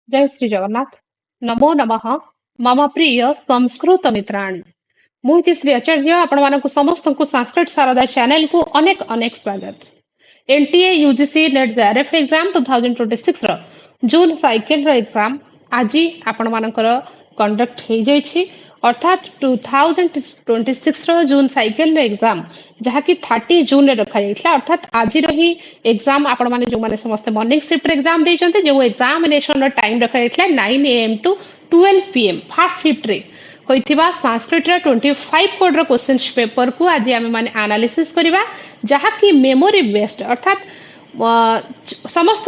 जय श्री जगन्नाथ। नमो नमः। मम प्रिय संस्कृत मित्राणि मुझे श्री आचार्य आपण मानक समस्त को संस्कृत शारदा चैनल को अनेक अनेक स्वागत। NTA UGC net JRF exam 2026 रो जून साइकिल रो एग्जाम आज आपण मानकर कंडक्ट हो जाइछि अर्थात 2026 रो जून साइकिल रो एग्जाम जहाँकि 30 जून रे रखा जाइछला अर्थात आज रो ही एग्जाम आपण माने जो माने समस्त मॉर्निंग शिफ्ट रे एग्जाम देइछन्ते जो एग्जामिनेशन रो टाइम रखा जाइछला 9 AM to 12 PM first shift रे होइथिबा संस्कृत रे 25 कोड रो क्वेश्चन पेपर को आज आमे माने एनालिसिस करबा जहाँकि मेमोरी बेस्ड अर्थात समस्त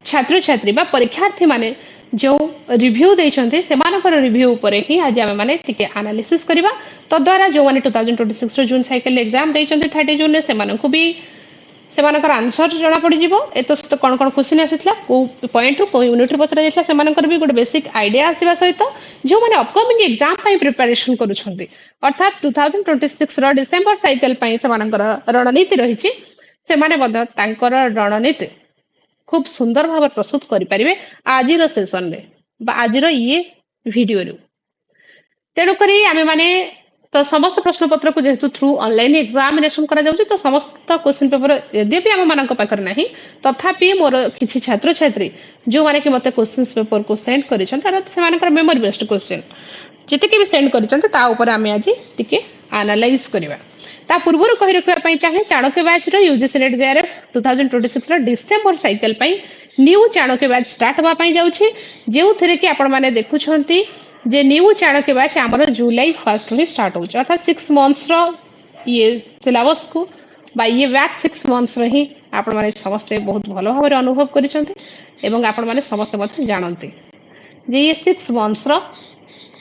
छात्र छात्री बा परीक्षार्थी माने जो रिव्यू देइछन्ते सेमानकर रिव्यू उपरे ही आज आमे माने टिके एनालिसिस करबा तो द्वारा जो माने 2026 रो जून साइकिल एग्जाम देइछन्ते 30 जून ने सेमानकु भी सेमानकर आंसर जना पड़ जिवो एतो सहित कोन कोन क्वेश्चन आसीतला को पॉइंट रो को यूनिट रो पचरा जायतला सेमानकर भी गोटे बेसिक आईडिया आसीबा सहित जो माने अपकमिंग एग्जाम पई प्रिपरेशन करूछन्ते अर्थात 2026 रो डिसेंबर साइकिल पई सेमानकर रणनीति रहिछि सेमाने बद तांकर रणनीति खूब सुंदर भाव प्रस्तुत करि परिबे आजिरो सेशन रे बा आजिरो ये वीडियो रे तेणु करी आमे माने तो समस्त प्रश्न पत्र को जेहेतु थ्रू ऑनलाइन एग्जामिनेशन करा जाउची तो समस्त क्वेश्चन पेपर यदि भी आम मानक पाखर नाही तथापि मोर किछि छात्र छात्री जो माने कि मते क्वेश्चन पेपर को सेंड करिसन अर्थात से मानकर मेमोरी बेस्ड क्वेश्चन जति के भी सेंड करिसन ता ऊपर आमे आज टिके एनालाइज करबा ता पूर्वरु कहि रखबा पई चाहे चाणक्य बैच रो यूजीसी नेट जेआरएफ 2026 रो डिसेंबर साइकिल पई न्यू चाणक्य बैच स्टार्ट होबा पई जाउची जेउ थरे कि आपण माने देखुछंती जे न्यू चाणक्य बैच आमर जुलाई 1 ही स्टार्ट हो अर्थात 6 मंथ्स रो ये सिलेबस को बा ये बैच 6 मंथ्स रो ही आपण माने समस्त बहुत भलो भाबरे अनुभव करिसंती एवं आपण माने समस्त मते जानंती जे ये 6 मंथ्स रो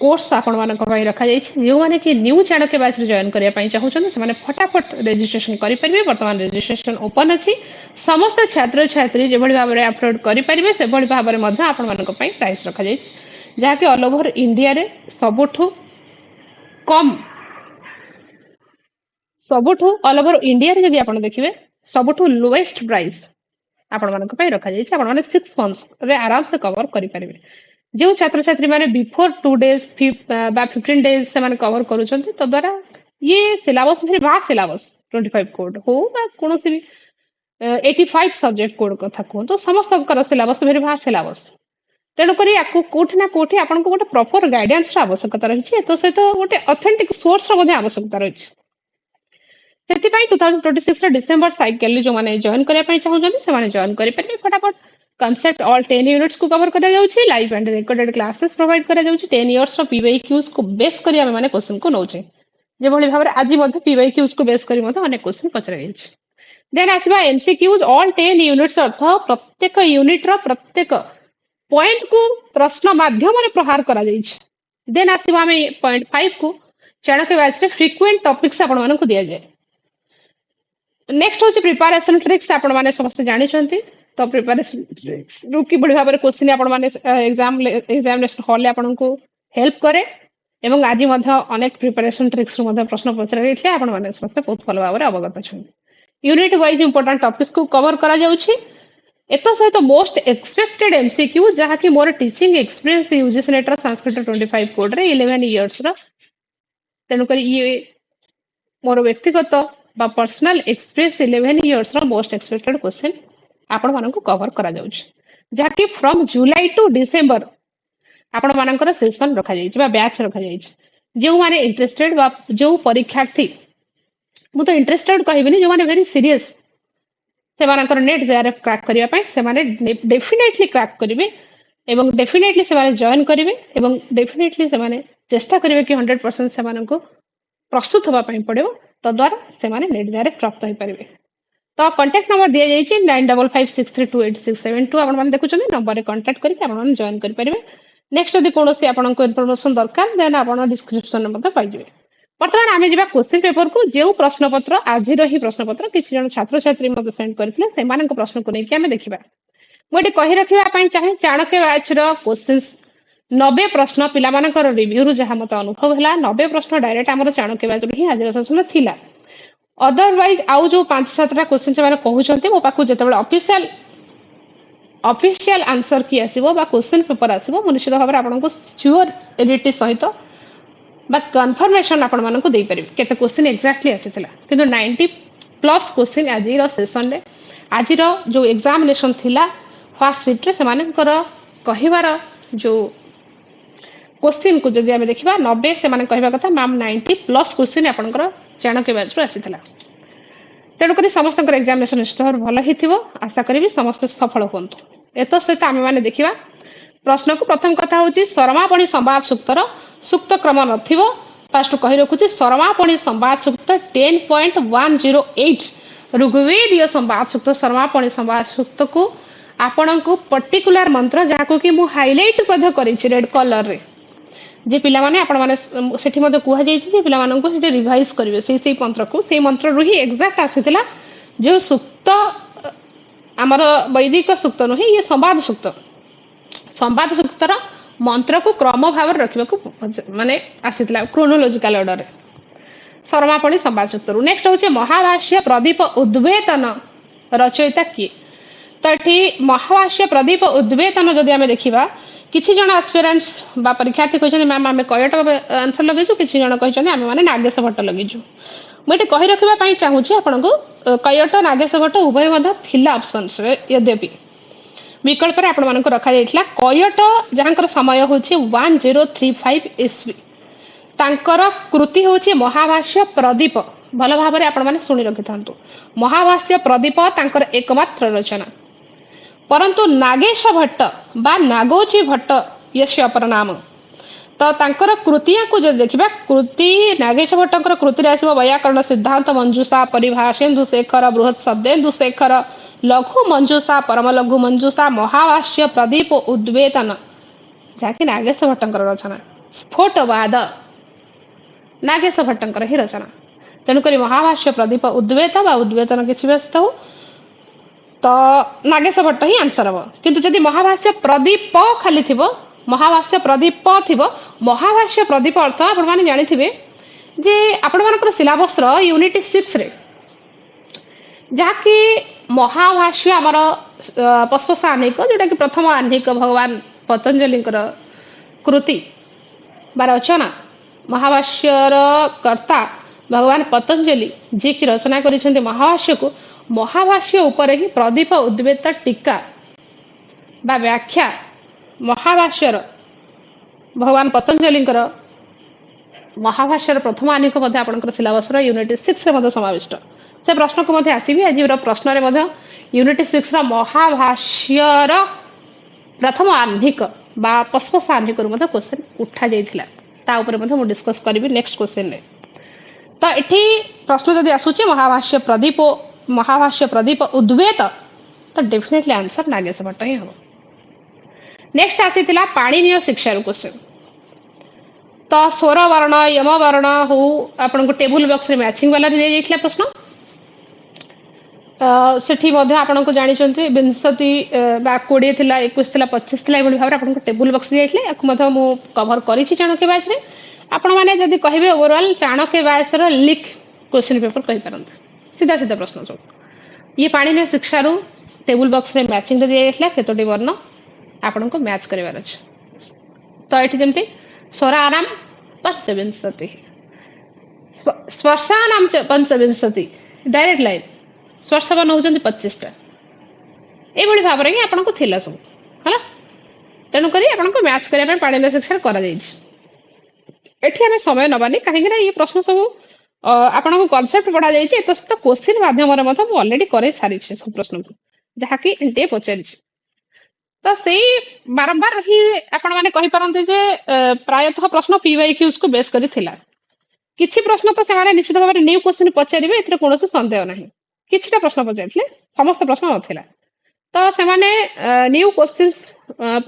कोर्स आपण मानक पई रखा जाइछि जो माने कि न्यू चाणक्य बैच रे जॉइन करिया पई चाहुछन से माने फटाफट रजिस्ट्रेशन करि परिबे वर्तमान रजिस्ट्रेशन ओपन अछि समस्त छात्र छात्री जे भली भाबरे अपलोड करि परिबे से भली भाबरे मध्ये आपण मानक पई प्राइस रखा जाइछि जहाँकि ऑल ओवर इंडिया रे सबुठु कम सबुठु ऑल ओवर इंडिया रे यदि आपण देखिबे सबुठु लोएस्ट प्राइस आपण मानक पई रखा जाइछि आपण माने 6 मंथ्स रे आराम से कवर करि परिबे जो छात्र छात्री माने बिफोर 2 डेज बा 15 डेज से माने कवर करूछन्ते तो द्वारा ये सिलेबस फिर बा सिलेबस 25 कोड हो बा कोनोसी भी 85 सब्जेक्ट कोड कथा को तो समस्त कर सिलेबस फिर बा सिलेबस तेणु करी आपको कोठी ना कोठी आपन को गोटे प्रॉपर गाइडेंस रा आवश्यकता रही तो सहित गोटे ऑथेंटिक सोर्स रो मध्ये आवश्यकता रही सेति पई 2026 रो डिसेंबर साइकिल जो माने जॉइन करिया पई चाहुछन्ते से माने जॉइन करि परिबे फटाफट कॉन्सेप्ट ऑल 10 यूनिट्स को कवर करा जाउची live and recorded classes provide करा जाउची 10 इयर्स रो पीवाईक्यूज को बेस करी हम माने क्वेश्चन को नौचे जे भली भाबरे आज मध्ये पीवाईक्यूज को बेस करी मध्ये अनेक क्वेश्चन पचरा गेछि देन आसीबा एमसीक्यूज ऑल 10 यूनिट्स अर्थ प्रत्येक यूनिट रो प्रत्येक पॉइंट को प्रश्न माध्यम रे प्रहार करा जाइछि देन आसीबा हम पॉइंट 5 को चाणक्य बैच रे फ्रीक्वेंट टॉपिक्स आपण मानन को दिया जाय नेक्स्ट होची प्रिपरेशन ट्रिक्स आपण माने समस्त जानि छथि तो प्रिपरेशन ट्रिक्स रुकी बड़ी भाबरे क्वेश्चन आपण माने एग्जामिनेशन हॉल ले आपण को हेल्प करे एवं आज मध्ये अनेक प्रिपरेशन ट्रिक्स रो मध्ये प्रश्न पचरा गेथले आपण माने समस्त बहुत भलो भाबरे अवगत छथि यूनिट वाइज इंपोर्टेंट टॉपिक्स को कवर करा जाउछि एतो सहित मोस्ट एक्सपेक्टेड एमसीक्यू जहाँ कि मोर teaching experience UGC NET Sanskrit 25 code रे 11 इयर्स रो तेनु करी ये मोर व्यक्तिगत बा पर्सनल एक्सपीरियंस 11 इयर्स रो मोस्ट एक्सपेक्टेड क्वेश्चन आपण मानन को कवर करा जाउछ जहाँ कि फ्रॉम जुलाई टू डिसेंबर आपण मानकर सेशन रखा जाइछ बा बैच रखा जाइछ जो माने इंटरेस्टेड बा जो परीक्षार्थी मु तो इंटरेस्टेड कहबिनी जो माने वेरी सीरियस से मानकर नेट जेआरएफ क्रैक करिया पई से माने डेफिनेटली क्रैक करिवे एवं डेफिनेटली से माने जॉइन करिवे एवं डेफिनेटली से माने चेष्टा करिवे कि 100% से मानन को प्रस्तुत होबा पई पड़िबो तो द्वारा से माने नेट जेआरएफ प्राप्त होई परिवे तो कांटेक्ट नंबर दिया जाइए 9556328672 आपण माने देखुछन नंबर रे कांटेक्ट करके आपण माने जॉइन करि परिबे नेक्स्ट यदि कोनोसी आपण को इन्फॉर्मेशन दरकार देन आपण डिस्क्रिप्शन मध्ये पाइ जिवे वर्तमान आमे जिबा क्वेश्चन पेपर को जेउ प्रश्न पत्र आज रही प्रश्न पत्र किछि जन छात्र छात्री मध्ये सेंड करथिले से मानन को प्रश्न को नै कि आमे देखिबा मोटे कहि रखिबा पई चाहे चाणक्य बैच रो क्वेश्चंस 90 प्रश्न पिला मानकर रिव्यू रु जहा मत अनुभव हला 90 प्रश्न डायरेक्ट हमर चाणक्य बैच रु ही आज सेशन थिला अदरवाइज आउ जो 5-7टा क्वेश्चन से माने कहउछन्ते मो पाखु जेतेबेले ऑफिशियल ऑफिशियल आंसर की आसीबो बा क्वेश्चन पेपर आसीबो मु निश्चित भाବରେ ଆପଣଙ୍କୁ सियोरिटी सहित बा कन्फर्मेशन आपण मानक दे परिबे केते क्वेश्चन एक्जाक्टली आसीथिला किंतु 90 प्लस क्वेश्चन आज रो सेशन रे आज रो जो एग्जामिनेशन थिला फर्स्ट शिफ्ट रे से मानकर कहिवार जो क्वेश्चन को जदि आमे देखिबा 90 से माने कहबा कथा मैम 90 प्लस क्वेश्चन आपनकर चाणक्य बैच रो आसीथिला तेणु करी समस्त एग्जामिनेशन निश्चित भाव भल ही आशा करी समस्त सफल हूँ एत सहित आम मैंने देखा प्रश्न को प्रथम कथा हूँ सरमापणी संवाद सूक्तर सूक्त क्रम नथिबो फास्ट कही रखुची सरमापणी संवाद सूक्त 10.108 ऋग्वेदीय संवाद सूक्त सरमापणी संवाद सूक्त को आपण को पर्टिकुलर मंत्र जहाँ कि मु हाइलाइट करी रेड कलर रे जे पिला माने आपण माने सेठी मध्ये कुहा जायछि जे पिला मानन को सेठी रिवाइज करिवे सेही मंत्र को सेही मंत्र रु ही एग्जैक्ट आसीथिला जो सूक्त हमर वैदिक सूक्त नुहे ये संवाद सूक्तर मंत्र को क्रम भाव रखिबा को माने आसीथिला क्रोनोलॉजिकल ऑर्डर रे सरमापणी संवाद सूक्त रु नेक्स्ट होचे महाभाष्य प्रदीप उद्वेतन रचयिता किए तो एठी महाभाष्य प्रदीप उद्वेतन जदि आमे देखिबा किछि जण एस्पिरेंट्स बा परीक्षार्थी कहछन मैम आमे कयट आंसर लगेछु किछि जण कहछन आमे माने नागेश भट्ट लगेछु मुझे कही रखा चाहूँ आपन को कयट नागेश भट्ट उभय थिला ऑप्शंस रे यद्यपि विकल्प रे आपण मानक रखा जायतिला कयट जहाँकर समय होछि 1035 ईस्वी तांकर कृति होछि महाभाष्य प्रदीप भल भाव में आपण माने सुनी रखि थांतु महाभाष्य प्रदीप तांकर एकमात्र रचना परंतु नागेश भट्ट बा नागोची भट्ट यस्य अपर नाम तो तांकर कृतिया को जब देखिबा कृति नागेश भट्टकर कृति आसीबो वैयाकरण सिद्धांत मंजूषा परिभाषेन्दु शेखर बृहत शब्देन्दु शेखर लघु मंजूषा परम लघु मंजूषा महाभाष्य प्रदीप उद्वेतन जाकि नागेश भट्टकर रचना स्फोटवाद नागेश भट्टकर ही रचना तेणुक महाभाष्य प्रदीप उद्वेत बा उद्वेतन किछि व्यस्त हो तो नागेश भट्ट ही आंसर हम किंतु जदि महाभाष्य प्रदीप खाली थिबो महाभाष्य प्रदीप थिबो महाभाष्य प्रदीप अर्थ आपण माने जानिथिबे जे आपण मानकर सिलेबस रो यूनिट 6 रे जाकि महाभाष्य हमर पस्पसा आनेक जोटा कि प्रथम आनेक भगवान पतंजलि कृति बा रचना महाभाष्यर कर्ता भगवान पतंजलि जी की रचना करिसेंते महाभाष्य को महाभाष्य ऊपर ही प्रदीप उद्वेत टीका बा व्याख्या महाभाष्यर भगवान पतंजलि महाभाष्यर प्रथम आनिक आपंकर सिलेबस यूनिट 6 रे समाविष्ट से प्रश्न को आसवि आज प्रश्न रे यूनिट 6 महाभाष्यर प्रथम आह्निक बा पस्पसा आह्निक क्वेश्चन उठा जाता डिस्कस करी नेक्स्ट क्वेश्चन रे तो ये प्रश्न जदि आसूची महाभाष्य प्रदीप उद्वेत तो डेफिनेटली आंसर नागेश भट्ट ही हम नेक्स्ट आसीथिला पाणिनीय शिक्षा क्वेश्चन तो स्वर वर्ण यम वर्ण हो आपन को टेबल बॉक्स रे मैचिंग वाला दे जाइछला प्रश्न सेठी मध्ये आपन को जानि चंती 20 बा 20 थिला 21 थिला 25 थिला एबोली भाबरे आपन को टेबल बॉक्स दे जाइछले याकु मध्ये मु कवर करिछि चाणक्य बैच रे आपण माने जदि कहिबे ओवरऑल चाणक्य बैच रो लीक क्वेश्चन पेपर कहि परंत सीधा सीधा प्रश्न सब ये पाणिनीय शिक्षा रो टेबल बॉक्स रे मैचिंग दे जाइछला केतोटी वर्ण आपन को मैच करिवार अछि तो एठी जेमती स्वरानाम पंचविंशति स्पर्शानाम पंचविंशति डायरेक्ट लाइन स्पर्श बन होचंती 25 टा एबोली भाव रे आपन को थिला सब हला तेनु करी आपन को मैच करिया पाणिनीय शिक्षा करा जाइछि एठी हमें समय नबानी काहे कि ये प्रश्न सब आपन को कांसेप्ट पढ़ा जाइछि तो क्वेश्चन माध्यम रे मतलब ऑलरेडी करे सारी छै सब प्रश्न को जहा कि एंटे पचारि तो से बारंबार ही आपण माने कहि परंते जे प्रायतः प्रश्न पीवाईक्यूज को बेस करी थिला किछि प्रश्न तो से माने निश्चित भाव न्यू क्वेश्चन पचारिबे एथरे कोनोसे संदेह नाही किछिटा प्रश्न पचारिले समस्त प्रश्न नथिला तो से माने न्यू क्वेश्चंस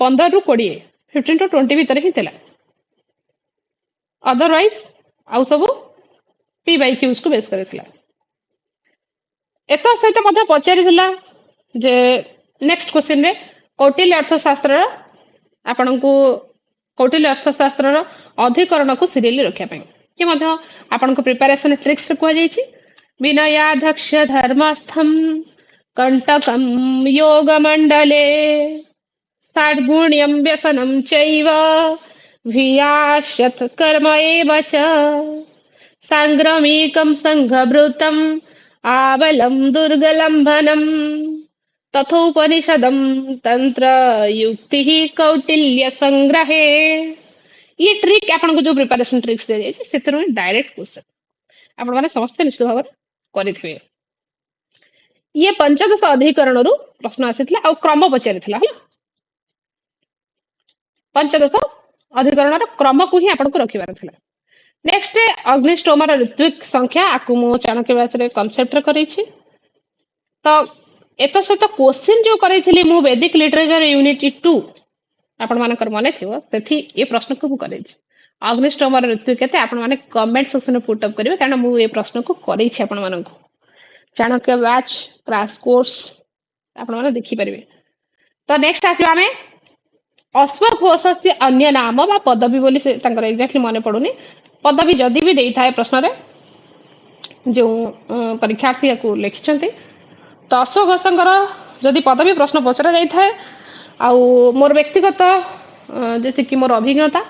15 रु 20 15 टू 20 भीतर ही थिला अदरवाइज आउ सब पीवाईक्यूज को बेस करी थिला एतो सहित मध्ये पचारि थिला जे नेक्स्ट क्वेश्चन रे कौटिल्य अर्थशास्त्र आपण को कौटिल्य अर्थशास्त्र अधिकरण को सीरियली रखा कि आपण को प्रिपरेशन ट्रिक्स कह विनयाध्यक्ष धर्मस्थम कंटकम योगमंडले षड्गुण्यं व्यसनं चैव भियास्यथ कर्म एव च सांग्रमिकं संघभृतम् आवलं दुर्गलंभनम् तथोपनिषदं तंत्र युक्ति कौटिल्य संग्रहे। ये ट्रिक आपन को जो प्रिपरेशन ट्रिक्स दे जाय से डायरेक्ट क्वेश्चन आपण माने समस्त निश्चित भाव करिथिबे। ये पंचदश अधिकरण रु प्रश्न आसीथिला आ क्रम पचारिथिला हला पंचदश अधिकरण क्रम को ही आपन को रखिबार थिला। नेक्स्ट अग्निष्टोम ऋत्विक संख्या आकु मो चाणक्य व्यास रे कांसेप्ट रे करिछि। तो एत सहित क्वेश्चन जो करिथिली मु वैदिक लिटरेचर यूनिट 2 आपण मानकर मने थिबो सेठी ए प्रश्न को मु करिछि। अग्निष्टोम ऋत्विक केते आपण माने कमेंट सेक्शन में पुट अप करिवे कारण मु ए प्रश्न को करिछि आपण माननको चाणक्य व्याच क्रैश कोर्स आपण माने देखि परिवे। तो नेक्स्ट आसी आमे अश्वघोष से अन्य नाम बा पदवी बोली से तांकर एग्जैक्टली मने पडुनी पदवी जदि भी देई थाए प्रश्न रे जो परीक्षार्थी को लिखिछन्ते तो अश्वघोषंकर जदि पदवी प्रश्न पचरा जाई थाए आ मोर व्यक्तिगत जैसे कि मोर अभिज्ञता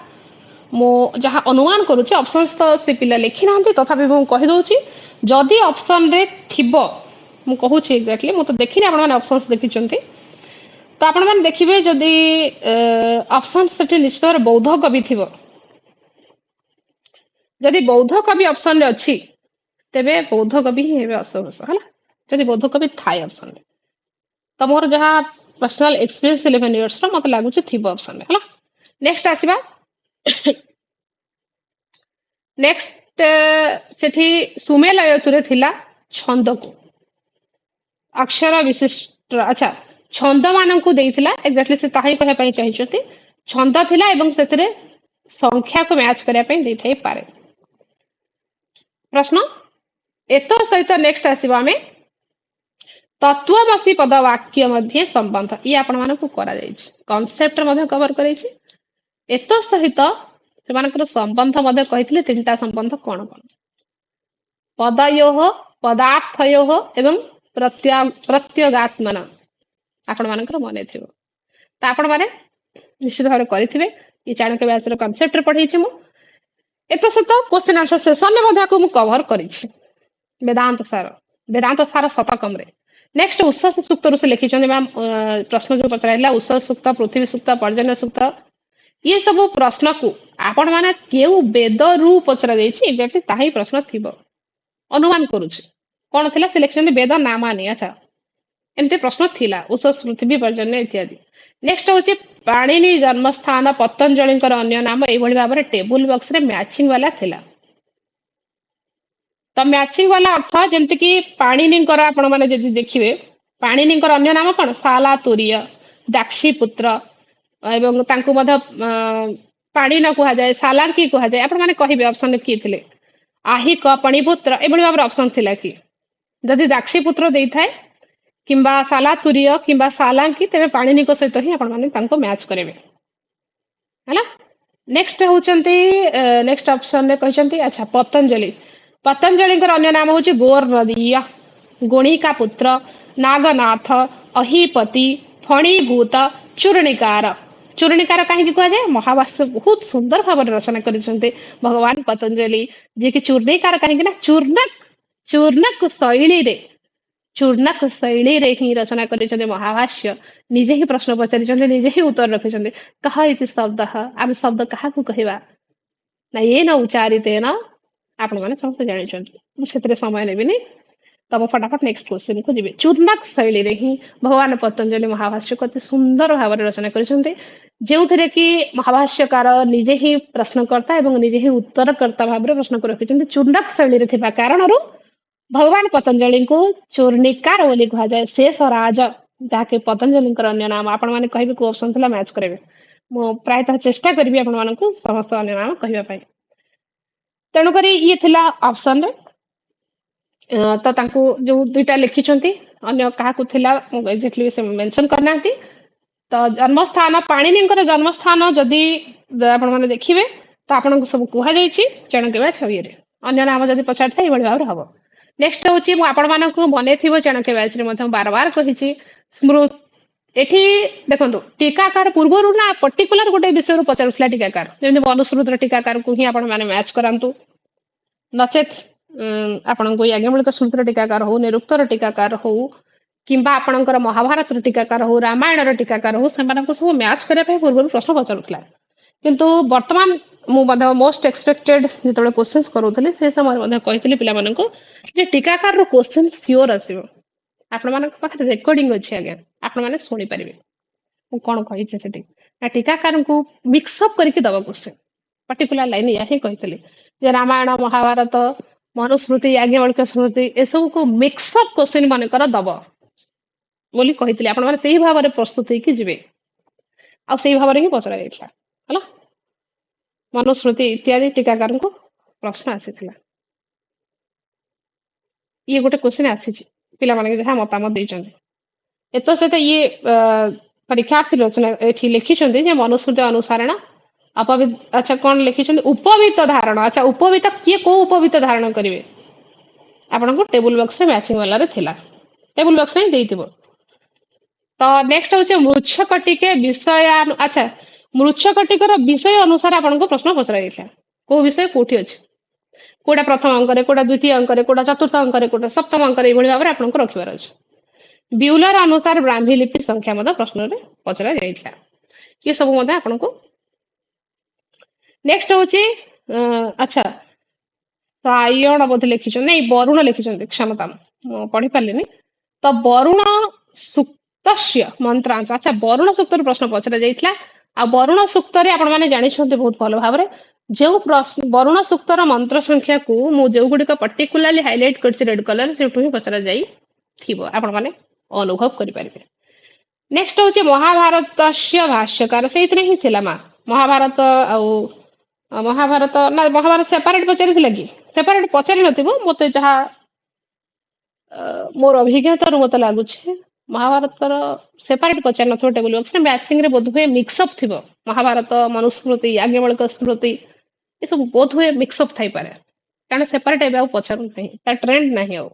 मो जहाँ अनुमान करुच्ची ऑप्शंस तो से पिला लिखि नांती तथापि मु कहि दउची जदि ऑप्शन रे थिबो मु कहूची एग्जैक्टली मु तो देखिनी आपण माने ऑप्शंस देखिचन्ती तो आपण माने देखिबे जदि ऑप्शन सेठी निश्चित बौद्ध कवि थिबो जदि बौद्ध कवि ऑप्शन रे अछि तेबे बौद्ध कवि ही हेबे अश्वघोष हला जदि बौद्ध कवि थाय ऑप्शन रे तो मोर जहाँ पर्सनल एक्सपीरियंस 11 इयर्स रो मते लागुची थिबो ऑप्शन रे हला। नेक्स्ट आसीबा नेक्स्ट सेठी सुमेल आयतुरे थिला छंद को अक्षर विशिष्ट अच्छा छंद माननकु देइथिला एग्जैक्टली से ताही कहै पई चाहिचोती छंद थिला एवं सेतरे संख्या को मैच करिया पई देइथै पारे। प्रश्न एतो सहित नेक्स्ट आसीबा हमें तत्वमसी पद वाक्य मध्ये संबंध ये आपण मानकु करा जायछि कांसेप्ट मध्ये कवर करैछि एतो सहित से मानकर संबंध मध्ये कहिथिले तीनटा संबंध कोन कोन पदयोः पदार्थयोः एवं प्रत्यगात्मन आपण मानकर मने थिबो त आपण माने निश्चित भाव करिथिबे ये चाणक्य व्यास रो कांसेप्ट रे पढैछि मु एतो सहित क्वेश्चन आंसर सेशन में मध्ये को मु कवर करिछि वेदांत सार शतकम रे। नेक्स्ट उषस सूक्त से लिखिछन मैम प्रश्न जो पचराइला उषस सूक्त पृथ्वी सूक्त पर्जन्य सूक्त ये सब प्रश्न को आपण माने केउ वेद रु पचरा जायछि एग्जैक्टली ताही प्रश्न थिबो अनुमान करूछि कोन थिला सिलेक्शन वेद नामानी अच्छा एमते प्रश्न थिला उषस पृथ्वी पर्जन्य इत्यादि। नेक्स्ट होछि पाणिनि जन्मस्थान पतंजलिकर अन्य नाम एई भली भाबरे टेबल बॉक्स रे मैचिंग वाला थिला तो मैचिंग वाला अर्थ जेमति कि पाणिनिकर आपण माने जदि देखिबे पाणिनिकर अन्य नाम कोन साला तुर्य दाक्षी पुत्र एवं तांको मध पाणिन कुहा जाय सालांकी कुहा जाय आपण माने कहिबे ऑप्शन की थिले आहिक पणिपुत्र ए भली भाबरे ऑप्शन थिला कि जदि दाक्षी पुत्र देई थाए किंबा साला तुर्य किंबा सालांकी तेबे पाणिनिक सहित ही आपण माने तांको मैच करेबे हैला। नेक्स्ट होचंती नेक्स्ट ऑप्शन रे कहचंती अच्छा पतंजलि पतंजलिकर अन्य नाम होची गोर नदीय गुणिका पुत्र नागनाथ अहिपति फणीभूत चूर्णिकार चूर्णिकार कहीं कह जाए महाभाष्य बहुत सुंदर भाव रचना कर भगवान पतंजलि जी की चूर्णिकार कहीं ना चूर्णक शैली रे ही रचना कर महाभाष्य निजे ही प्रश्न पचारि निजे ही उत्तर रखिछन्ते कह इति शब्द आम शब्द क्या कहवा ना ये न उच्चारिते न आपण माने समस्त जानि छथि मु क्षेत्र समय नेबिनी तब फटाफट नेक्स्ट क्वेश्चन को जिबे चूर्णक शैली रे ही भगवान पतंजलि महाभाष्य को सुंदर भाव रचना करिसन्ते जेउथरे कि महाभाष्यकार निजे ही प्रश्नकर्ता एवं निजे ही उत्तरकर्ता भाव प्रश्न को रखिसन्ते चूर्णक शैली रे थिबा कारणरू भगवान पतंजलि को चूर्णिकार बोली कहा जाए शेष राज जाके पतंजलि अन्य नाम आपण माने कहबे को ऑप्शन थला मैच करेबे मु प्रायतः चेष्टा करबी आपण मानकु समस्त अन्य नाम कहबा पई तेणु करी ये थिला ऑप्शन रे तो तांको जो दुईटा लिखिछन्ती अन्य काहा को थिला एग्जैक्टली से मेंशन करनांती तो जन्मस्थान पाणिनिकर जन्मस्थान जदि आपण माने देखिबे तो आपण को सब कुहा जाईची चाणक्य व्यास रे अन्य नाम जदि पछाड़ थाई बढी भाबरे हबो नेक्स्ट होची मु आपण मानकु मने थिबो चाणक्य बैच रे मथम बार बार कहिची स्मृत एठी देखंतु टीकाकार पूर्वरु ना पर्टिकुलर गोटे विषय रु पचारुथला टीकाकार जेमि मनुस्मृतर टीकाकार को ही आपण माने मैच करांतु नचेत आपण को याज्ञवल्क स्मृतर टीकाकार हो निरुक्तर टीकाकार हो किंबा आपणकर महाभारत टीकाकार हो रामायण टीकाकार हो से सब मैच करने पूर्व प्रश्न पचारूला किंतु वर्तमान मोस्ट एक्सपेक्टेड जो क्वेश्चन करूली से समय कही पे टीकाकार क्वेश्चन सियोर आसो आपण पाखे रेकर्डिंग अच्छी आज्ञा आपण मैंने शुणी पारे कौन कही टीकाकार को मिक्सअप करके दबा क्वेश्चन पर्टिकुलर लाइन या ही कही रामायण महाभारत मनुस्मृति याज्ञवल्क स्मृति ए सब को मिक्सअप क्वेश्चन मनकर दब बोली कही आपण मैंने से भाव में प्रस्तुत होगी जी आ भाव में ही पचरा है मनुस्मृति इत्यादि टीकाकार को प्रश्न आसी ये गोटे क्वेश्चन आसी पिला माने जहाँ मतामत देइछन्ते एत सहित ये परीक्षार्थी रचना एठी लिखिछन्ते जे मनुस्मृति अनुसारण अपवित अच्छा कौन लिखिछन्ते उपवित धारण अच्छा उपवित किए को उपवित धारण करिवे आपन को टेबल बॉक्स रे मैचिंग वाला रे थिला टेबल बॉक्स रे देइतिबो तो नेक्स्ट होचे मृच्छकटिके विषय अच्छा मृच्छकटिकर विषय अनुसार आपन को प्रश्न पचरा गइला को विषय कोठी अछि कोडा प्रथम अंक रे कोडा द्वितीय अंक रे कोडा चतुर्थ अंक रे कोडा सप्तम अंक रे एभଳି भाबरे आपन को रखिबार अछि ब्यूलर अनुसार ब्राह्मी लिपि संख्या मद प्रश्न रे पचरा जाइछला ये सब मद आपन को नेक्स्ट होची अच्छा सायण बोध लिखिछ नै वरुण लिखिछ क्षमता पढि पालेनी तो वरुण सुक्तस्य मंत्रांश अच्छा वरुण सूक्त प्रश्न पचरा जाइछला आ वरुण सूक्त रे आपण माने जानि छथि बहुत भलो भाबरे जो प्रश्न वरुण सूक्तर मंत्र संख्या को मु जो गुडी का पर्टिकुलरली हाइलाइट करछि रेड कलर से ही पचरा जाई थिबो आपण माने अनुभव करि परिबे नेक्स्ट होछि महाभारतस्य भाष्यकार सेइतने ही थिला मा महाभारत आ महाभारत ना महाभारत सेपरेट पचारि थिला कि सेपरेट पचारि नथिबो मते जहा मोर अभिज्ञता रु मते लागुछि महाभारत सेपरेट पचारि नथिबो टेबल बॉक्स रे मैचिंग रे बोध हुए मिक्सअप थिबो महाभारत मनुस्मृति याज्ञवल्क स्मृति ये सब बोध हुए मिक्सअप थाई पारे कारण सेपरेट एबे पचारु नहीं ता ट्रेंड नहीं हो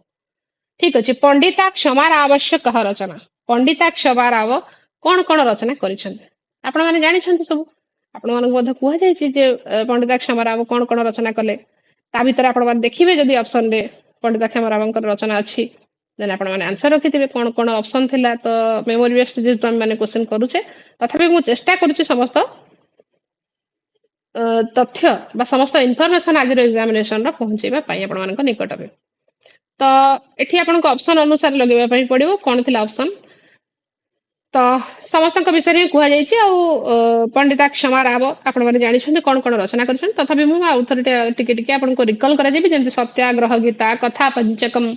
ठीक अछि पंडिता क्षमार आवश्यक कह रचना पंडिता क्षमार आव कोन कोन रचना करिसथि आपण माने जानि छथि सब आपण मानक बोध कुआ जाय छि जे पंडिता क्षमार आव कोन कोन रचना कले ता भीतर आपण माने देखिबे जदि ऑप्शन रे पंडिता क्षमार आवंकर रचना अछि देन आपण माने आंसर रखिथिबे कोन कोन ऑप्शन थिला तो मेमोरी बेस्ड जे हम माने क्वेश्चन करूचे तथापि मु चेष्टा करूची समस्त तथ्य बा समस्त इनफॉरमेशन आज एग्जामिनेशन रा पहुंचेबा पई आपण मानक निकट रे तो एठी आपण को ऑप्शन अनुसार लगेबा पई पड़िबो कोन थिला ऑप्शन तो समस्त विषय में कुहा जाइछि आ पंडिता क्षमा राव आपण माने जानि छथि कोन कोन रचना करछन तथापि मु आउथर टिके टिके आपण को रिकॉल करा जेबी जेंति सत्याग्रह गीता कथा पंचकम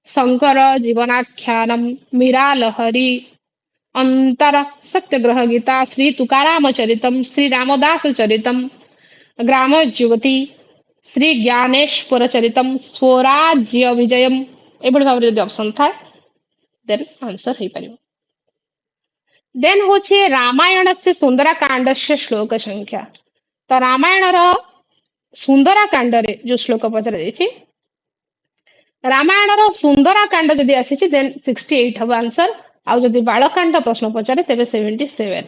शंकर जीवनाख्यानम मीरा लहरी अंतर सत्यग्रह गीता श्री तुकाराम चरितम श्री रामदास चरितम ग्राम ज्योति श्री ज्ञानेश्वर चरितम स्वराज्य विजयम एभଳି भाबरे जदि ऑप्शन था देन आंसर हे परिबो देन होछि रामायण से सुंदरकांड से श्लोक संख्या तो रामायण रो सुंदरकांड रे जो श्लोक पचरा जाइछि रामायण रो सुंदरकांड जदि आसीछि देन 68 हबो आंसर आ जदि बालकांड प्रश्न पचारे तेबे 77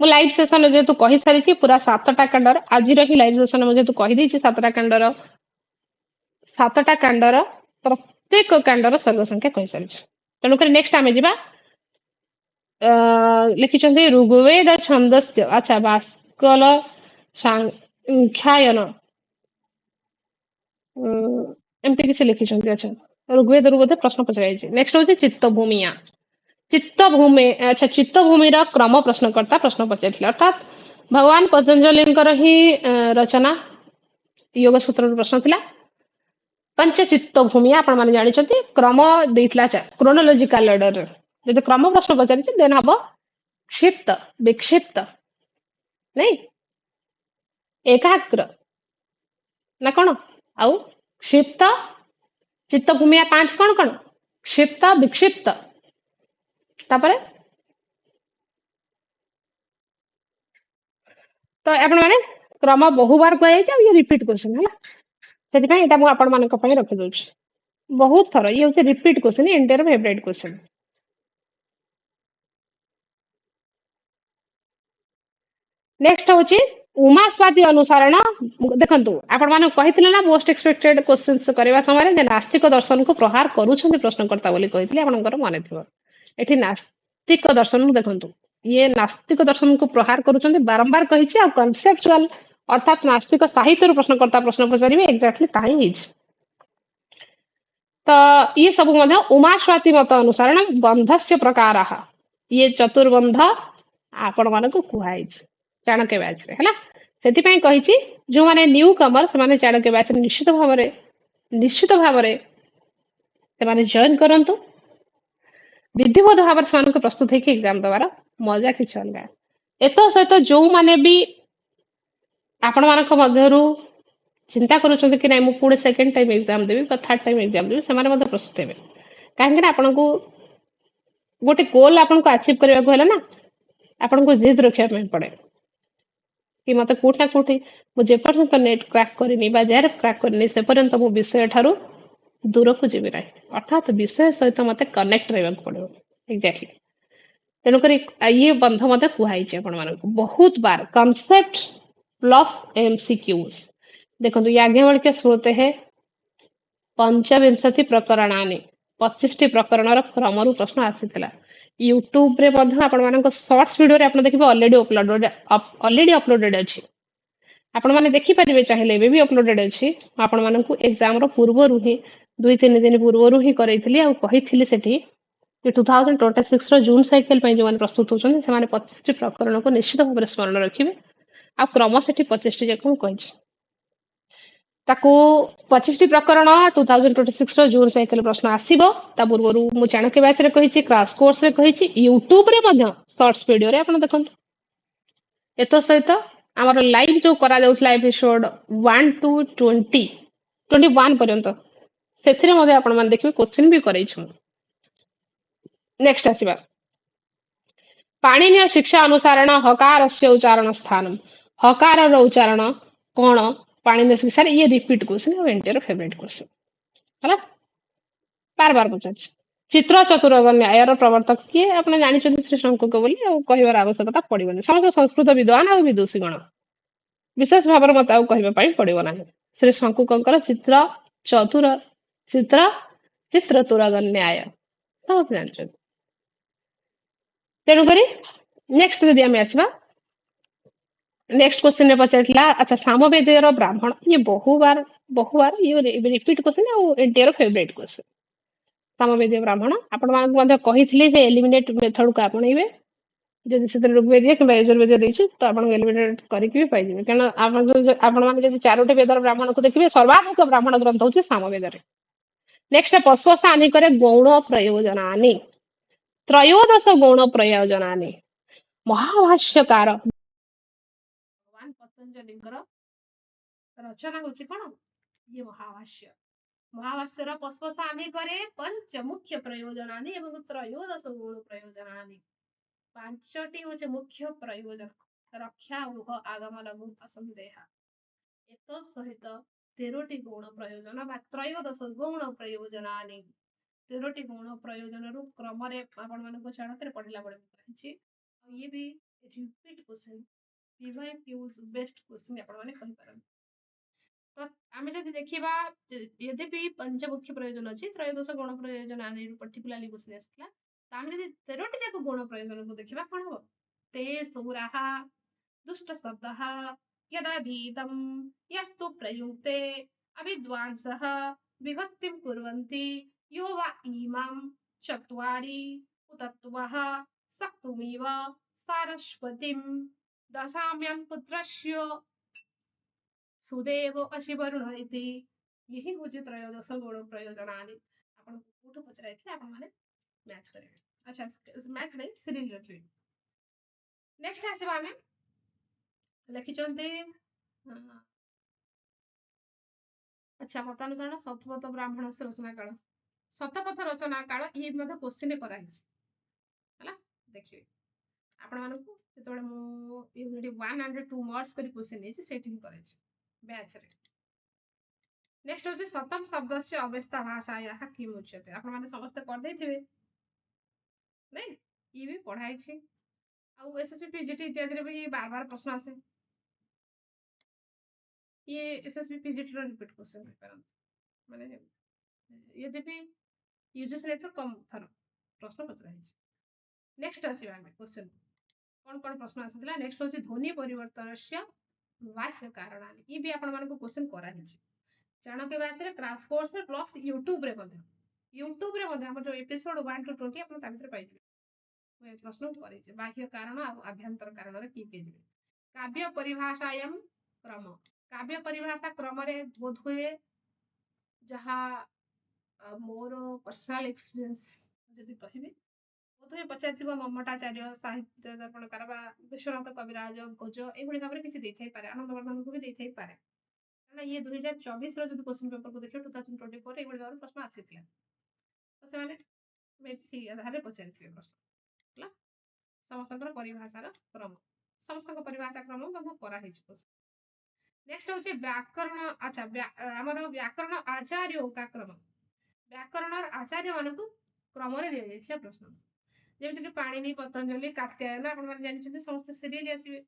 मु लाइव सेशन जेतु कहि सारिछि पूरा 7टा कांडर आज रो ही लाइव सेशन में जेतु कहि दैछि 7टा कांडर प्रत्येक कांडर सर्व संख्या कहि सारिछि तनु कर नेक्स्ट आमे जिबा लिखिछन्ते ऋग्वेद छन्दस्य अच्छा भास्कर सांख्यायन एमती किसी लिखिछन्ते अच्छा ऋग्वेद रु बोधे प्रश्न पचराइछि नेक्स्ट होछि चित्तभूमिया चित्तभूमि अच्छा चित्तभूमि रा क्रम प्रश्नकर्ता प्रश्न पचारिथिला अर्थात भगवान पतंजलिंकर ही रचना योग सूत्र प्रश्न थिला पंच चित्तभूमि आपण माने जानि छथि क्रम देइथिला क्रोनोलॉजिकल ऑर्डर जदि क्रम प्रश्न पचारिछि देन हबो क्षिप्त विक्षिप्त नहीं एकाग्र ना कोन आउ क्षिप्त चित्तभूमिया 5 कोन कोन क्षिप्त विक्षिप्त तापरे तो आपण माने क्रम बहु बार कहै छै ये रिपीट क्वेश्चन हला सेति पय एटा मु आपण मानक पय रखि दोछि बहुत थर ये हूँ repeat question India favourite question. Next हूँ उमा स्वाति अनुसारण देखु आपण मैंने कही ना मोस्ट एक्सपेक्टेड क्वेश्चन करने समय नास्तिक दर्शन को प्रहार करुँच प्रश्नकर्ता बोली कही आपंकर मन थी एठी नास्तिक दर्शन देखु ये नास्तिक दर्शन को प्रहार करुँच बारंबार कही कनसेप्चुआल अर्थात नास्तिक साहित्य प्रश्नकर्ता प्रश्न पचारे एक्जाक्टली कहीं तो ये सब उमा स्वाति मत अनुसारण बंधस्य प्रकार ये चतुर्बंध आपण मान कहुई चाणक्य बैच है कही जो माने न्यू कमर से चाणक्य बैच निश्चित भाव जॉइन करंतु विधिवत भाव से प्रस्तुत होकर एग्जाम दबार मजा किसी अलग एत सहित जो माने भी आपण मध्यरु चिंता करुँच कि नहीं पुणे सेकेंड टाइम एग्जाम देवी थर्ड टाइम एग्जाम देवी से प्रस्तुत हे कहीं आपन को गोटे गोल आपन को अचीव करने को है ना आपन को जिद रखा पड़े कि मत कोट ना कोठी मुझे पर्यंत नेट क्रैक करनी जेआर क्रैक करनी से पर्यंत मो विषय ठारू दूर को जीवी ना अर्थात विषय सहित मत कनेक्ट रहा पड़ो एक्जाक्टली तेणुक ये बंध मत कहुई आपण मान बहुत बार कॉन्सेप्ट प्लस एमसीक्यूज देखो याज्ञवल्क्य श्रोते है पंचविंशति प्रकरणानि 25 प्रकरण क्रम प्रश्न आसीथिला यूट्यूब रे मध्य आपण मानक शॉर्ट्स वीडियो रे आपण देखिबे ऑलरेडी अपलोडेड अछि आपण माने देखि परिबे चाहिले भी अपलोडेड अछि आपण मानक एग्जाम रो पूर्व ही 2-3 दिन पूर्व ही करैथिली आ कहिथिली सेठी कि 2026 रो जून साइकिल पई जो माने प्रस्तुत होछन से माने 25 प्रकरण को निश्चित भाव स्मरण रखिबे आ क्रम सेठी 25 जक कहिछि ताकू 25 प्रकरण 2026 जून साइकिल प्रश्न आसीबो ता पूर्वरु मु चाणक्य बैच रे कहिछि क्रैश कोर्स रे कहिछि यूट्यूब रे मध्य शॉर्ट्स वीडियो रे आपण देखंतु एतो सहित हमर लाइव जो करा जाउथला एपिसोड 1 टू 21 पर्यंत सेथिरे मध्य आपण मान देखिबे क्वेश्चन भी करै छु नेक्स्ट आसीबा पाणिनीय शिक्षा अनुसारण हकारस्य उच्चारण स्थानम हकार रो उच्चारण कोन पाणिनीय शिक्षा रे ये रिपीट क्वेश्चन और एंटर फेवरेट क्वेश्चन हला बार बार पचार चित्र चतुर्ग न्यायर प्रवर्तक किए आपने जानिछन्ति श्री शंकर को बोली और कहिबार आवश्यकता पड़िबनी समस्त संस्कृत विद्वान और विदुषी गण विशेष भाव मत आउ कहबा पई पड़िबो नाही श्री शंकुकर चित्र चतुर चित्र चित्र तुरग न्याय समस्त जानिछन्ति तेणु करी नेक्स्ट यदि आम आसवा नेक्स्ट क्वेश्चन में पचारला अच्छा सामवेदर ब्राह्मण ये बहुबार ये रिपीट क्वेश्चन और एनटीआर फेवरेट क्वेश्चन सामवेदीय ब्राह्मण आपण मानक कही एलिमिनेट मेथड को आपणइबे जदि से ऋग्वेदीय कि यजुर्वेदीय देछि तो आपण एलिमिनेट करके भी पाइबे कारण आपण माने जदि चारोटी वेदर ब्राह्मण को देखिबे सर्वाधिक ब्राह्मण ग्रंथ होछि सामवेद रे नेक्स्ट पश्वसानी करे गौण प्रयोजनानि त्रयोदश गौण प्रयोजनानि महाभाष्यकार भगवान पतंजलिଙ୍କର रचना होछि कोन ये महाभाष्य महाभाष्यर पश्वसानी करे पंच मुख्य प्रयोजनानि एवं त्रयोदश गौण प्रयोजनानि पांचटी होचे मुख्य प्रयोजन रक्षा उह आगमन असंदेह एत सहित 13टी गौण प्रयोजन बा त्रयोदश गौण प्रयोजनानि 13टी गौण प्रयोजन रु क्रम रे आपण मानको चाणक्य पढिला बळे कहिछि ये भी repeat question PYQs best question आपण माने कहि पारन तो आमे जदि देखिबा यद्यपि पंचमुख्य प्रयोजन अछि त्रयोदश गौण प्रयोजन आनि पर्टिकुलरली क्वेश्चन आसला तो आमे जदि 13टी जाक गौण प्रयोजन को देखिबा कोन हो ते सुराः दुष्ट शब्दः यदधीतं यस्तु प्रयुक्ते अविद्वांसः विभक्तिं कुर्वन्ति यो वा इमां चत्वारि उतत्वः सक्तुमिव सारस्वतीं दशाम्यं पुत्रस्य सुदेव अशिवरुण इति यही होची त्रयोदश गौण प्रयोजनानि आपण कोठो पचराइथिले आपण माने मैच करेंगे अच्छा मैच नहीं सीरीज रखिबे नेक्स्ट आसीबा आमे लिखिचंती अच्छा मतानुसारण शतपथ ब्राह्मण से रचना काल शतपथ रचना काल ये मतलब क्वेश्चन कराइछि हला देखिबे आपण मानकु जेतबेले मु यूनिट 1 एंड 2 मार्क्स करी क्वेश्चन नेछि सेठी ही कराइछि बैच रे नेक्स्ट होची सतम शब्दस्य अवस्था भाषायाः किम् उच्यते आपण माने समस्त कर देथिबे नहीं ये भी पढ़ाई छी आउ एसएसबी पीजीटी इत्यादि रे भी बार बार प्रश्न आसे ये एसएसबी पीजीटी रो रिपीट क्वेश्चन होई परन माने यद्यपि यूजीसी नेट कम थर प्रश्न पचरा है नेक्स्ट आसी आमे क्वेश्चन कौन प्रश्न आसीला नेक्स्ट होची ध्वनि परिवर्तनस्य बाह्य कारणानि ये भी आपण मानको क्वेश्चन करा हिची चाणक्य बैच रे क्रैश कोर्स रे प्लस यूट्यूब रे मध्ये हम जो एपिसोड 1 टू 20 आपण ता भीतर पाइबे मैं प्रश्न करे छे बाह्य कारण और आभ्यंतर कारण रे की जेबे काव्य परिभाषायम क्रम काव्य परिभाषा क्रम रे बोध हुए जहा मोर पर्सनल एक्सपीरियंस जदि कहिबे बोध हुए पचारथिबो मम्मटाचार्य साहित्य दर्पण करबा विश्वनाथ कविराज भोज एभଳି भाବରେ କିଛି ଦେଇଥାଇ ପାରେ ଆନନ୍ଦवर्धन को भी ଦେଇଥାଇ ପାରେ କାରଣ ये 2024 ର ଯଦି क्वेश्चन पेपर को देखियो 2024 एभଳି ଭାବରେ प्रश्न आसीथिला तो से माने मेथि आधार पचारथिबे प्रश्न ହେଲା समस्तଙ୍କର परिभाषार क्रम समस्तଙ୍କ परिभाषा क्रम बंधु करा हिच नेक्स्ट होचे व्याकरण अच्छा हमर व्याकरण आचार्य का क्रम व्याकरण आचार्य मानकु क्रम रे दिया जायछिया प्रश्न जेमिति कि पाणिनि पतंजलि कात्यायन आपण माने जानिछथि समस्त सीरियल आसीबे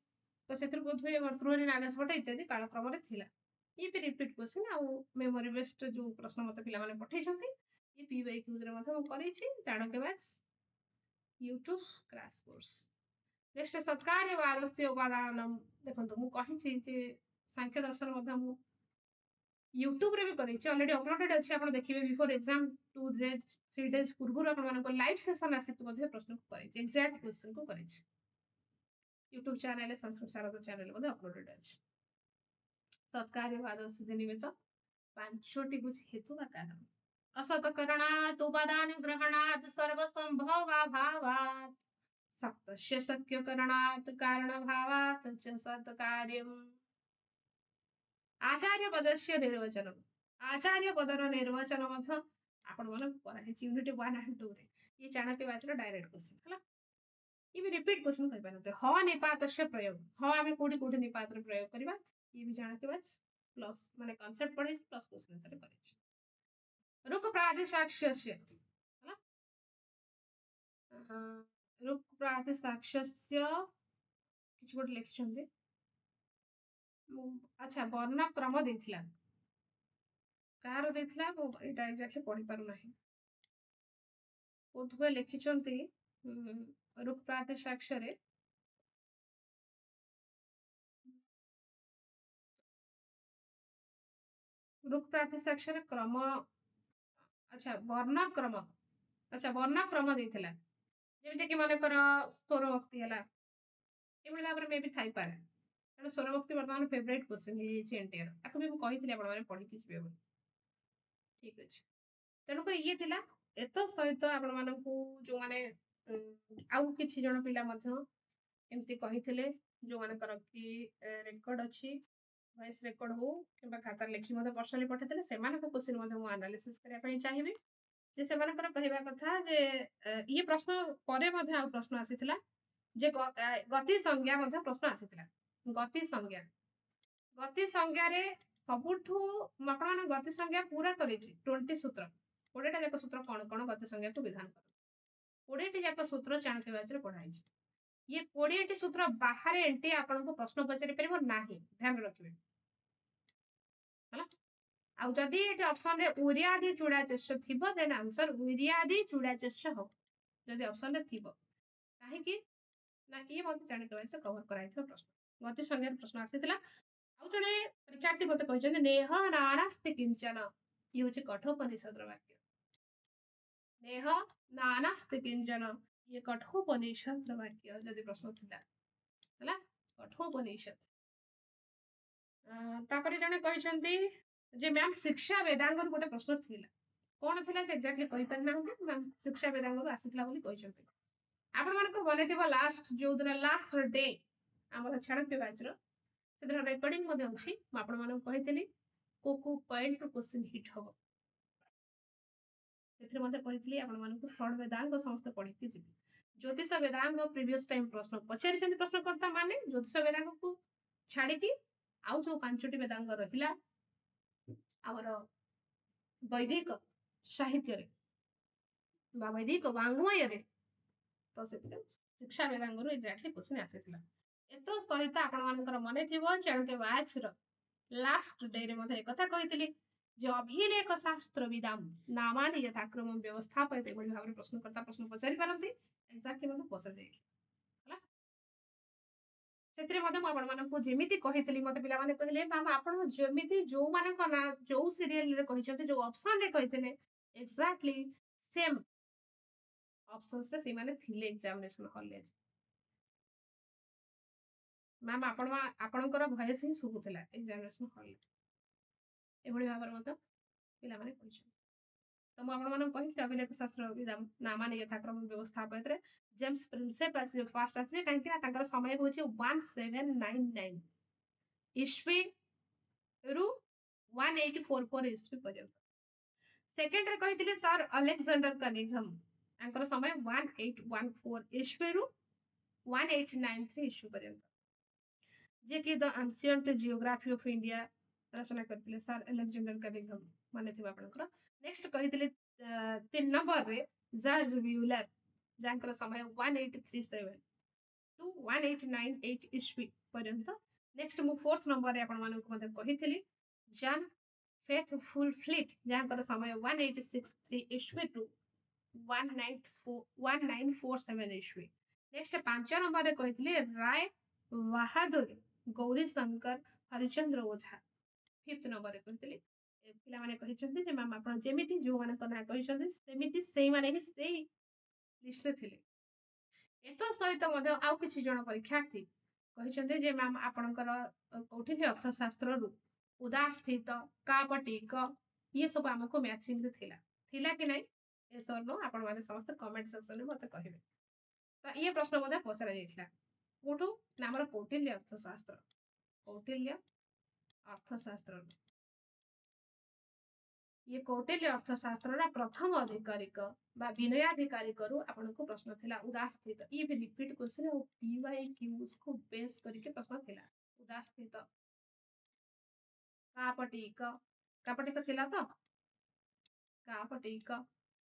तो सेतिर बोध हुए भर्तृहरि नागेशभट्ट इत्यादि कालक्रम रे थिला ये भी रिपीट क्वेश्चन आ मेमोरी बेस्ड जो प्रश्न मते पिला माने पठेछथि ये पीवाई क्यूज रे मते हम करिछि Chanakya batch YouTube crash course next सत्कार्यवादस्य उपादानम देखंतु मु कहिछि जे सांख्य दर्शन मते मु यूट्यूब रे भी करिछि ऑलरेडी अपलोडेड अछि आपण देखिबे बिफोर एग्जाम 2 डेज 3 डेज पूर्व आपण मानको लाइव सेशन आसित मते प्रश्न को करिछि एग्जैक्ट क्वेश्चन को करिछि यूट्यूब चैनल संस्कृत सारदा चैनल मते अपलोडेड अछि सत्कार्यवाद सिद्ध निमित्त पांचोटी बुझ हेतु बा कारण असतकरणात् उपादान ग्रहणात् सर्वसंभवाभावात् सप्तस्य शक्यकरणात् कारणभावात् च सत्कार्यम् आचार्य पदस्य निर्वचन आचार्य पदर निर्वचन मध्य आपण मन करा है यूनिट 1 एंड 2 रे ये चाणक्य बैच रो डायरेक्ट क्वेश्चन हला ये भी रिपीट क्वेश्चन कहि पानते ह निपातस्य प्रयोग ह आमे कोडी कोडी निपात रे प्रयोग करबा ये भी चाणक्य बैच प्लस माने कांसेप्ट पढे प्लस क्वेश्चन आंसर करे रुक प्रातिशाक्ष्यस्य हला रुक प्रातिशाक्ष्यस्य किछ गोट लिखछन्ते अच्छा वर्ण क्रम देथिला कार देथिला मो एटा एक्जेक्टली पढि पारु नाही बोधुए लिखिछन्ति रुक प्रातिशाक्ष्य रुक प्रातिशाक्ष्य क्रम अच्छा वर्ण क्रम देथिला जेमिति कि माने कर स्वर भक्ति हला एभଳି भाବରେ मे भी थाई पारे कारण स्वर भक्ति वर्तमान फेवरेट क्वेश्चन हे छै एंटियर ताको भी हम कहिथिले आपण माने पढि कि जिवे ठीक अछि तेणु कर ये थिला एतो सहित आपण मानकू जो माने आउ किछि जण पिला मध्य एमती कहिथिले जो माने कर कि रेकॉर्ड अछि वॉइस रेकॉर्ड हो किबा खाता लेखि मते पर्सनली पठेतले सेमान को क्वेश्चन मते मु एनालिसिस करिया पई चाहिबी जे सेमान कर कहिबा कथा जे ये प्रश्न परे मते आ प्रश्न आसीथिला जे गति संज्ञा मते प्रश्न आसीथिला गति संज्ञा रे सबुठु आपण गति संज्ञा पूरा करिछि 20 सूत्र 20 टा जाक सूत्र कोन गति संज्ञा को विधान कर 20 टी जाक सूत्र चाणक्य बैच रे पढाई छै ये 20 टी सूत्र बाहर एंटी आपण को प्रश्न पचारि परबो नाही ध्यान रखिबे हला आ जदी एटी ऑप्शन रे उरियादि चूड़ाचेष्य थिबो देन आंसर उरियादि चूड़ाचेष्य हो जदी ऑप्शन रे थिबो काहे कि ना ये मते चाणक्य बैच रे कवर कराइथो प्रश्न गति संज्ञा प्रश्न आसीथिला आउ जणे परीक्षार्थी मते कहछन नेह नानास्ति किंचन ये होचे कठोपनिषद वाक्य नेह नानास्ति किंचन ये कठोपनिषद वाक्य जदी प्रश्न थिला हला कठोपनिषद तापरे जणे कहछन्ती जे मैम शिक्षा वेदांग गोटे प्रश्न थिला कोन थिला से एक्जेक्टली कहि पर नाहंती मैम शिक्षा वेदांग आसीथिला बोली कहछन्ती आपण मन को बने थिबो लास्ट जो दिन लास्ट डे हमर चाणक्य बैच रो सेदिन रेकॉर्डिंग मध्ये अछि म आपण मन कहितली को पॉइंट क्वेश्चन हिट हो सेथिरे मध्ये कहितली आपण मन को षड वेदांग समस्त पढिके जिबी ज्योतिष वेदांग प्रीवियस टाइम प्रश्न पचारि छन प्रश्न करता माने ज्योतिष वेदांग को छाडी की आउ जो पांचटी वेदांग रहिला ଆମର ବୈଦିକ ସାହିତ୍ୟରେ ବା ବୈଦିକ ବାଙ୍ଗ୍ମୟରେ ତ ସେଥିରେ ଶିକ୍ଷା ବେଦାଙ୍ଗରୁ ଏକ୍ଜାକ୍ଟଲି କ୍ୱେଶ୍ଚିନ୍ ଆସିଥିଲା। ଏତ ସହିତ ଆପଣମାନଙ୍କର ମନେ ଥିବ ଚାଣକ୍ୟ ବ୍ୟାଚର ଲାଷ୍ଟ ଡେରେ ମଧ୍ୟ ଏକଥା କହିଥିଲି ଯେ ଅଭିଲେଖ ଶାସ୍ତ୍ର ବିଦାମ ନାମାନି ଯଥାକ୍ରମ ବ୍ୟବସ୍ଥାପିତ ଏଭଳି ଭାବରେ ପ୍ରଶ୍ନକର୍ତ୍ତା ପ୍ରଶ୍ନ ପଚାରି ପାରନ୍ତି। ଏକ୍ଜାକ୍ଟଲି ମଧ୍ୟ ପଚାରି ଯାଇଛି ହେଲା। ସେଥିରେ ମଧ୍ୟ ମୁଁ ଆପଣମାନଙ୍କୁ ଯେମିତି କହିଥିଲି ମତେ ପିଲାମାନେ କହିଲେ ମ୍ୟାମ୍ ଆପଣ ଯେମିତି ଯୋଉମାନଙ୍କ ନାଁ ଯୋଉ ସିରିଏଲରେ କହିଛନ୍ତି ଯୋଉ ଅପସନରେ କହିଥିଲେ ଏକ୍ଜାକ୍ଟଲି ସେମ୍ ଅପସନ୍ସରେ ସେମାନେ ଥିଲେ ଏକ୍ଜାମିନେସନ ହଲରେ। ମ୍ୟାମ୍ ଆପଣଙ୍କର ଭଏସ ହିଁ ଶୁଭୁଥିଲା ଏକ୍ଜାମିନେସନ ହଲରେ ଏଭଳି ଭାବରେ ମଧ୍ୟ ପିଲାମାନେ କହିଛନ୍ତି। ତ ମୁଁ ଆପଣମାନଙ୍କୁ କହିଥିଲି ଅଭିଲେଖ ଶାସ୍ତ୍ର ନାମାନି ଯଥାକ୍ରମ ବ୍ୟବସ୍ଥାପନରେ ଜେମ୍ସ ପ୍ରିନ୍ସେପ ଆସିବେ ଫାଷ୍ଟ ଆସିବେ କାହିଁକି ନା ତାଙ୍କର ସମୟ ହଉଛି 1799 ଇସ୍वी ରୁ 1844 ଇସ୍वी ପର୍ଯ୍ୟନ୍ତ। ସେକେଣ୍ଡରେ କହିଥିଲେ ସାର୍ ଆଲେକ୍ସାଣ୍ଡର କନିଘମ ତାଙ୍କର ସମୟ 1814 ଇସ୍वी ରୁ 1893 ଇସ୍वी ପର୍ଯ୍ୟନ୍ତ। ଯେ କି ଦ ଆନ୍ସିଏଣ୍ଟ ଜିଓଗ୍ରାଫି ଅଫ ଇଣ୍ଡିଆ ରଚନା କରିଥିଲେ ସାର୍ ଆଲେକ୍ସାଣ୍ଡର କନିଘମ ମାନେ ଥିବ ଆପଣଙ୍କର। ନେକ୍ସଟ କହିଥିଲେ 3 ନମ୍ବରରେ ଜର୍ଜ ବ୍ୟୁଲର ଯାଙ୍କର ସମୟ 1837 ଟୁ 1898 ଇସ୍वी ପର୍ଯ୍ୟନ୍ତ। ନେକ୍ସଟ ମୁଁ 4th ନମ୍ବରରେ ଆପଣମାନଙ୍କୁ ମଧ୍ୟ କହିଥିଲି ଜନ୍ ଫେଥଫୁଲ ଫ୍ଲିଟ ଯାଙ୍କର ସମୟ 1863 ଇସ୍वी ଟୁ 1947 ଇସ୍वी। ନେକ୍ସଟ 5 ନମ୍ବରରେ କହିଥିଲେ ରାୟ ବାହାଦୁର ଗୌରୀ ଶଙ୍କର ହରିଚନ୍ଦ୍ର ଓଝା। 5th ନମ୍ବରରେ କହିଥିଲି ପିଲାମାନେ କହିଛନ୍ତି ଯେ ମ୍ୟାମ୍ ଆପଣ ଯେମିତି ଯୋଉମାନଙ୍କ ନାଁ କହିଛନ୍ତି ସେମିତି ସେଇମାନେ ହିଁ ସେଇ ଲିଷ୍ଟରେ ଥିଲେ। ଏତ ସହିତ ମଧ୍ୟ ଆଉ କିଛି ଜଣ ପରୀକ୍ଷାର୍ଥୀ କହିଛନ୍ତି ଯେ ମ୍ୟାମ୍ ଆପଣଙ୍କର କୌଟିଲ୍ୟ ଅର୍ଥଶାସ୍ତ୍ରରୁ ଉଦାସ୍ଥିତ କାପଟିକ ଇଏ ସବୁ ଆମକୁ ମ୍ୟାଚିଂରେ ଥିଲା କି ନାଇଁ ଏସବୁ ଆପଣମାନେ ସମସ୍ତେ କମେଣ୍ଟ ସେକ୍ସନରେ ମତେ କହିବେ। ତ ଇଏ ପ୍ରଶ୍ନ ମଧ୍ୟ ପଚରା ଯାଇଥିଲା କୋଉଠୁ ନା ଆମର କୌଟିଲ୍ୟ ଅର୍ଥଶାସ୍ତ୍ର। କୌଟିଲ୍ୟ ଅର୍ଥଶାସ୍ତ୍ର ଇଏ କୌଟିଲ୍ୟ ଅର୍ଥଶାସ୍ତ୍ରର ପ୍ରଥମ ଅଧିକାରିକ ବା ବିନୟାଧିକାରିକରୁ ଆପଣଙ୍କୁ ପ୍ରଶ୍ନ ଥିଲା ଉଦାସ୍ଥିତ। ଇଏ ବି ରିପିଟ କ୍ୱେଶ୍ଚନ ଆଉ PYQକୁ ବେସ୍ କରିକି ପ୍ରଶ୍ନ ଥିଲା। ଉଦାସ୍ଥିତ କାପଟିକ ଥିଲା ତ କାପଟିକ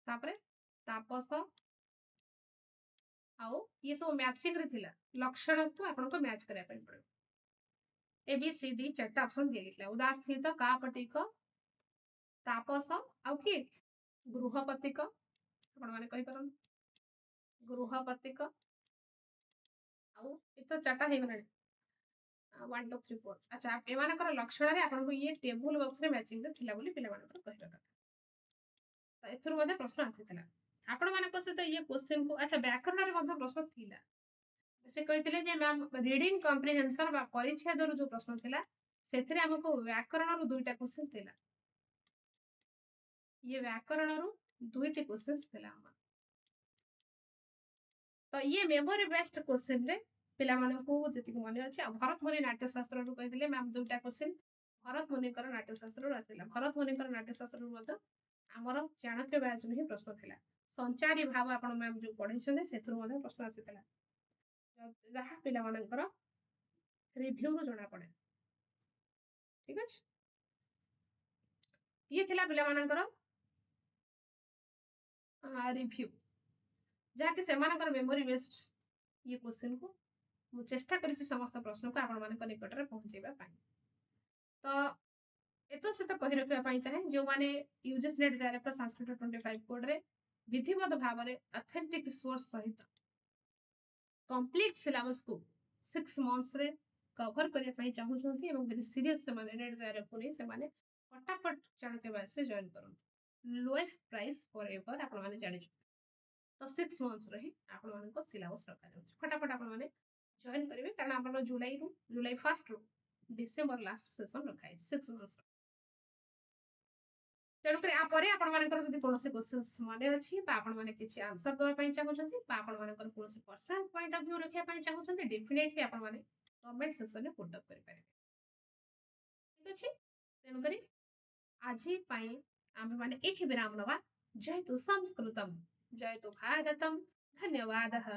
ତାପରେ ତାପସ ଆଉ ଇଏ ସବୁ ମ୍ୟାଚିଂରେ ଥିଲା। ଲକ୍ଷଣକୁ ଆପଣଙ୍କୁ ମ୍ୟାଚ୍ କରିବା ପାଇଁ ପଡିବ। ABCD 4ଟା ଅପସନ ଦିଆଯାଇଥିଲା ଉଦାସ୍ଥିତ କାପଟିକ ତାପସ ଆଉ କିଏ ଗୃହପତିକ ଆପଣମାନେ କହିପାରନ୍ତି ଗୃହପତିକ ଆଉ ଏ ତ 4ଟା ହେଇଗଲାଣି 1 2 3 4। ଆଚ୍ଛା ଏମାନଙ୍କର ଲକ୍ଷଣରେ ଆପଣଙ୍କୁ ଇଏ ଟେବୁଲ ବକ୍ସରେ ମ୍ୟାଚିଂରେ ଥିଲା ବୋଲି ପିଲାମାନଙ୍କର କହିବା କଥା। ତ ଏଥିରୁ ମଧ୍ୟ ପ୍ରଶ୍ନ ଆସିଥିଲା ଆପଣମାନଙ୍କ ସହିତ ଇଏ କ୍ୱେଶ୍ଚିନକୁ। ଆଚ୍ଛା ବ୍ୟାକରଣରେ ମଧ୍ୟ ପ୍ରଶ୍ନ ଥିଲା। ସେ କହିଥିଲେ ଯେ ମ୍ୟାମ୍ ରିଡିଂ କମ୍ପ୍ରିହେନ୍ସନ ବା ପରିଚ୍ଛେଦରୁ ଯୋଉ ପ୍ରଶ୍ନ ଥିଲା ସେଥିରେ ଆମକୁ ବ୍ୟାକରଣରୁ 2ଟା କ୍ୱେଶ୍ଚିନ ଥିଲା। ଇଏ ବ୍ୟାକରଣରୁ 2ଟି କ୍ୱେଶ୍ଚିନ ଥିଲା ଆମର। ତ ଇଏ ମେମୋରି ବେସ୍ଡ କ୍ୱେଶ୍ଚିନରେ ପିଲାମାନଙ୍କୁ ଯେତିକି ମନେ ଅଛି ଆଉ ଭରତ ମୁନି ନାଟ୍ୟଶାସ୍ତ୍ରରୁ କହିଥିଲେ ମ୍ୟାମ୍ 2ଟା କ୍ୱେଶ୍ଚିନ ଭରତ ମୁନିଙ୍କର ନାଟ୍ୟଶାସ୍ତ୍ରରୁ ଆସିଥିଲା। ଭରତ ମୁନିଙ୍କର ନାଟ୍ୟଶାସ୍ତ୍ରରୁ ମଧ୍ୟ ଆମର ଚାଣକ୍ୟ ବ୍ୟାଚରୁ ହିଁ ପ୍ରଶ୍ନ ଥିଲା। ସଞ୍ଚାରୀ ଭାବ ଆପଣ ମ୍ୟାମ୍ ଯୋଉ ପଢେଇଛନ୍ତି ସେଥିରୁ ମଧ୍ୟ ପ୍ରଶ୍ନ ଆସିଥିଲା ଯାହା ପିଲାମାନଙ୍କର ରିଭ୍ୟୁରୁ ଜଣାପଡେ। ଠିକ ଅଛି ଇଏ ଥିଲା ପିଲାମାନଙ୍କର ରିଭ୍ୟୁ ଯାହାକି ସେମାନଙ୍କର ମେମୋରି ବେସ୍ଡ ଇଏ କ୍ୱେଶ୍ଚିନକୁ ମୁଁ ଚେଷ୍ଟା କରିଛି ସମସ୍ତ ପ୍ରଶ୍ନକୁ ଆପଣମାନଙ୍କ ନିକଟରେ ପହଞ୍ଚେଇବା ପାଇଁ। ତ ଏତ ସହିତ କହି ରଖିବା ପାଇଁ ଚାହେଁ ଯୋଉମାନେ ୟୁଜିସି ନେଟ୍ ଜାଇରେଫ ସଂସ୍କୃତ 25 କୋଡରେ ବିଧିବଦ୍ଧ ଭାବରେ ଅଥେଣ୍ଟିକ ସୋର୍ସ ସହିତ କମ୍ପ୍ଲିଟ ସିଲାବସକୁ 6 ମନ୍ଥସରେ କଭର କରିବା ପାଇଁ ଚାହୁଁଛନ୍ତି ଏବଂ ଯଦି ସିରିୟସ୍ ସେମାନେ ନେଟ୍ ଜାଇରେଫକୁ ନେଇ ସେମାନେ ଫଟାଫଟ ଚାଣକ୍ୟ ବ୍ୟାଚରେ ଜଏନ୍ କରନ୍ତୁ। ଲୋଏଷ୍ଟ ପ୍ରାଇସ୍ ଫର ଏଭର ଆପଣମାନେ ଜାଣିଛନ୍ତି। ତ 6 ମନ୍ଥସର ହିଁ ଆପଣମାନଙ୍କ ସିଲାବସ ରଖାଯାଉଛି। ଫଟାଫଟ ଆପଣମାନେ ଜଏନ୍ କରିବେ କାରଣ ଆମର ଜୁଲାଇ 1st ରୁ ଡିସେମ୍ବର ଲାଷ୍ଟ ସେସନ ରଖାଯାଇଛି 6 ମନ୍ଥସର। ତେଣୁକରି ପରେ ଆପଣମାନଙ୍କର ଯଦି କୌଣସି କ୍ୱେଶ୍ଚିନ୍ସ ମନେ ଅଛି ବା ଆପଣମାନେ କିଛି ଆନ୍ସର ଦେବା ପାଇଁ ଚାହୁଁଛନ୍ତି ବା ଆପଣମାନଙ୍କର କୌଣସି ପର୍ସନାଲ ପଏଣ୍ଟ ଅଫ ଭ୍ୟୁ ରଖିବା ପାଇଁ ଚାହୁଁଛନ୍ତି ଡେଫିନେଟଲି ଆପଣମାନେ କମେଣ୍ଟ ସେକ୍ସନରେ ପୁଟ୍ ଅପ୍ କରିପାରିବେ। ଠିକ ଅଛି ତେଣୁକରି ଆଜି ପାଇଁ ଆମେମାନେ ଏଠି ବିରାମ ନେବା। ଜୟତୁ ସଂସ୍କୃତମ୍ ଜୟତୁ ଭାରତମ୍ ଧନ୍ୟବାଦः।